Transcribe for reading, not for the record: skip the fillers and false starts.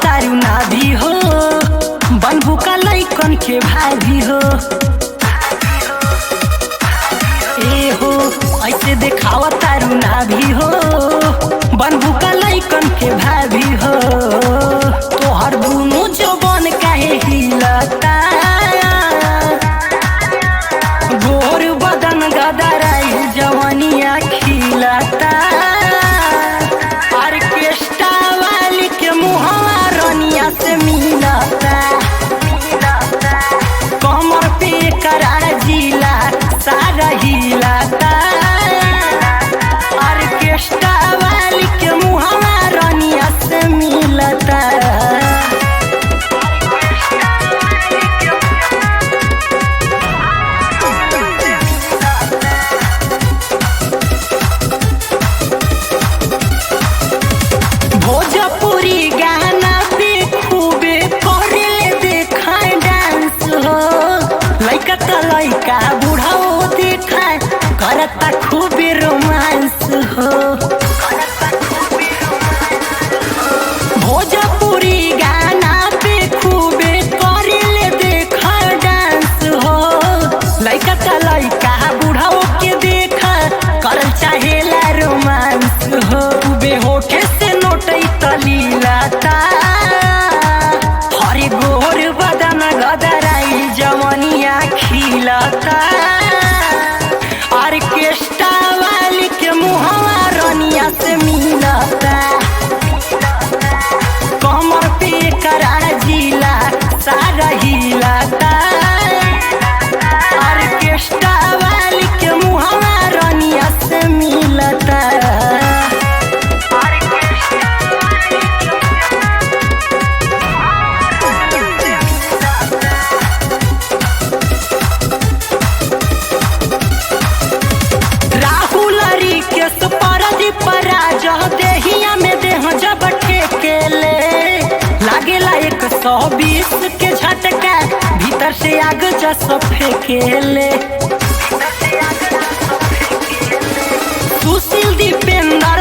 तारू ना भी हो, बनबू का लइकन के भाभी हो। ए हो ऐसे देखावा तारू ना भी हो, बनबू का लइकन के भाभी हो। तोहर दुनू जवान काहे हिलता, गोर बदन गदराई जवानिया खिलता। ऑर्केस्ट्रा वाली के मुहवा रनिया से मिलता, कमर पे करार जिला सारा हिलता। ऑर्केस्ट्रा वाली के मुहवा रनिया से मिलता। भोजपुरी गाना पे खूबे करेले देखा डांस हो, लइका त लइका बुढ़ाओ देखा करता खूबे रोमांस हो। भोजपुरी गाना पे खूबे करेले देखा डांस हो, लइका त लइका बुढ़ाओ के देखा करल चाहेला रोमांस हो। खूबे होठे से नोटई तलीलाता, हरे गोर बदन गदराई जवानिया खिलता। ऑर्केस्ट्रा वाली के मुहवा रनिया से मिलता, कमर पे करार जिला सारा हिलता। ऑर्केस्ट्रा वाली के मुहवा रनिया से मिलता। देहिया में देह जब ठेकेले लागेला 120 के झटका, भीतर से आग जस फेंकेले। सुशील दीपेंद्र